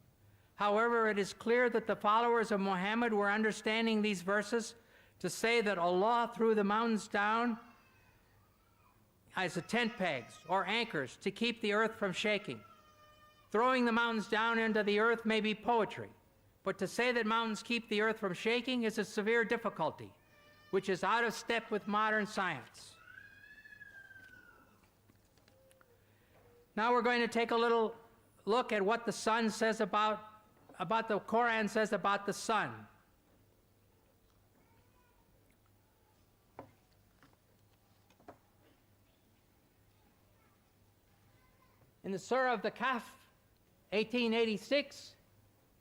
However, it is clear that the followers of Muhammad were understanding these verses to say that Allah threw the mountains down as tent pegs or anchors to keep the earth from shaking. Throwing the mountains down into the earth may be poetry, but to say that mountains keep the earth from shaking is a severe difficulty, which is out of step with modern science. Now we're going to take a little look at what the sun says about the Quran says about the sun. In the Surah of the Kahf, 1886,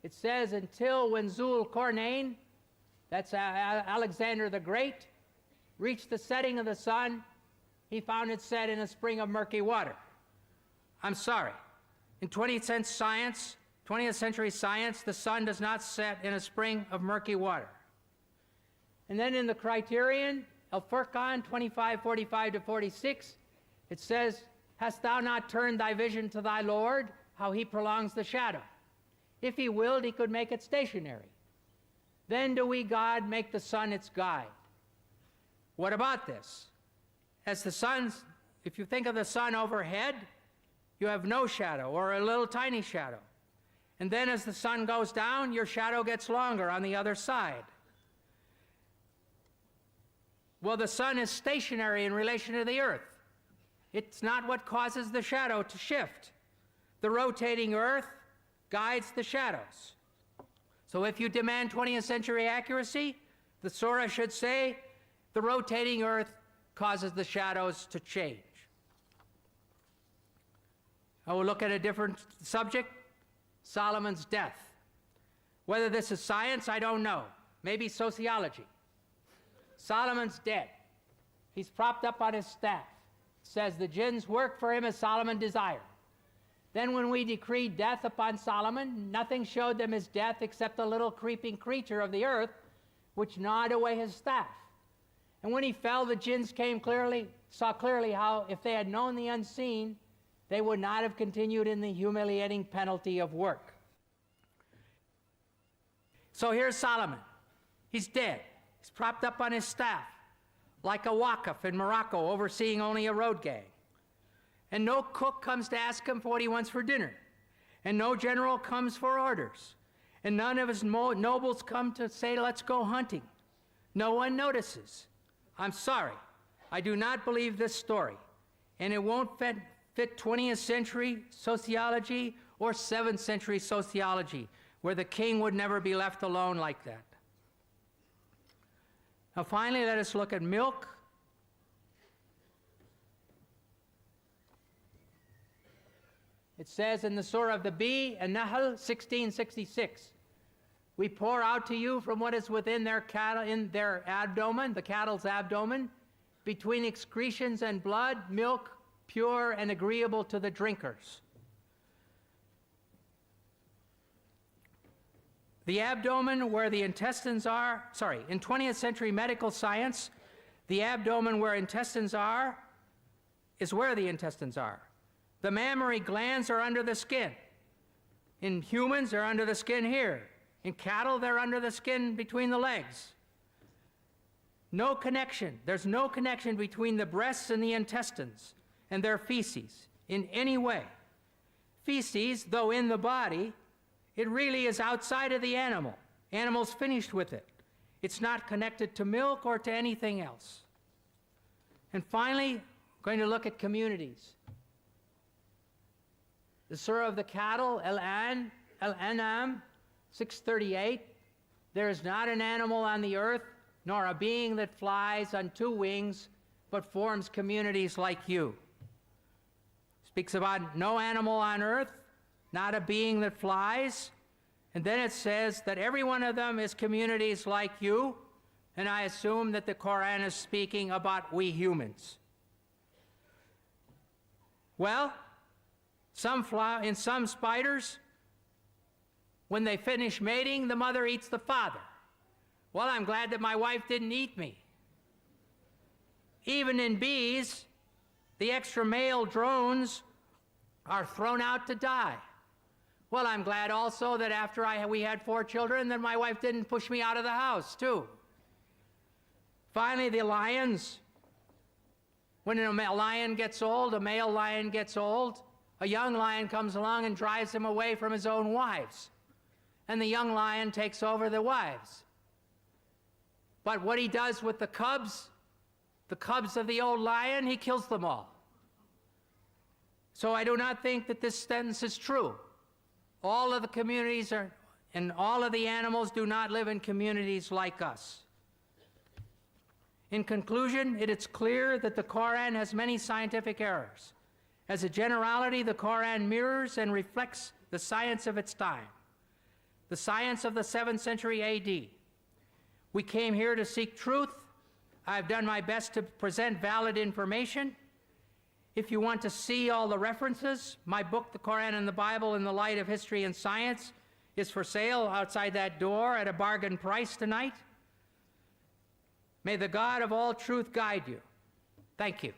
it says, until when Zul Qarnayn, that's Alexander the Great, reached the setting of the sun, he found it set in a spring of murky water. I'm sorry. In 20th century science, the sun does not set in a spring of murky water. And then in the criterion, Al-Furqan 25:45-46, it says, hast thou not turned thy vision to thy Lord, how he prolongs the shadow? If he willed, he could make it stationary. Then do we, God, make the sun its guide. What about this? As the sun's, if you think of the sun overhead, you have no shadow or a little tiny shadow. And then as the sun goes down, your shadow gets longer on the other side. Well, the sun is stationary in relation to the earth. It's not what causes the shadow to shift. The rotating earth guides the shadows. So if you demand 20th century accuracy, the surah should say, the rotating earth causes the shadows to change. Now we'll look at a different subject, Solomon's death. Whether this is science, I don't know. Maybe sociology. Solomon's dead. He's propped up on his staff. It says the jinns worked for him as Solomon desired. Then when we decreed death upon Solomon, nothing showed them his death except a little creeping creature of the earth, which gnawed away his staff. And when he fell, the jinns saw clearly how, if they had known the unseen, they would not have continued in the humiliating penalty of work. So here's Solomon. He's dead. He's propped up on his staff, like a wakaf in Morocco, overseeing only a road gang. And no cook comes to ask him for what he wants for dinner. And no general comes for orders. And none of his nobles come to say, let's go hunting. No one notices. I'm sorry. I do not believe this story. And it won't fit 20th century sociology or 7th century sociology, where the king would never be left alone like that. Now finally, let us look at milk. It says in the Surah of the Bee, An-Nahl 1666, we pour out to you from what is within their abdomen, the cattle's abdomen, between excretions and blood, milk, pure and agreeable to the drinkers. The abdomen where the intestines are, in 20th century medical science, the abdomen where intestines are is where the intestines are. The mammary glands are under the skin. In humans, they're under the skin here. In cattle, they're under the skin between the legs. No connection. There's no connection between the breasts and the intestines and their feces in any way. Feces, though in the body, it really is outside of the animal. Animal's finished with it. It's not connected to milk or to anything else. And finally, we're going to look at communities. The Surah of the Cattle, Al-An'am 638, there is not an animal on the earth, nor a being that flies on two wings, but forms communities like you. Speaks about no animal on earth, not a being that flies, and then it says that every one of them is communities like you, and I assume that the Quran is speaking about we humans. Well, in some spiders, when they finish mating, the mother eats the father. Well, I'm glad that my wife didn't eat me. Even in bees, the extra male drones are thrown out to die. Well, I'm glad also that after we had 4 children, that my wife didn't push me out of the house, too. Finally, the lions. When a lion gets old, a male lion gets old, a young lion comes along and drives him away from his own wives. And the young lion takes over the wives. But what he does with the cubs of the old lion, he kills them all. So I do not think that this sentence is true. All of the communities and all of the animals do not live in communities like us. In conclusion, it is clear that the Quran has many scientific errors. As a generality, the Quran mirrors and reflects the science of its time, the science of the 7th century AD. We came here to seek truth. I've done my best to present valid information. If you want to see all the references, my book, The Quran and the Bible in the Light of History and Science, is for sale outside that door at a bargain price tonight. May the God of all truth guide you. Thank you.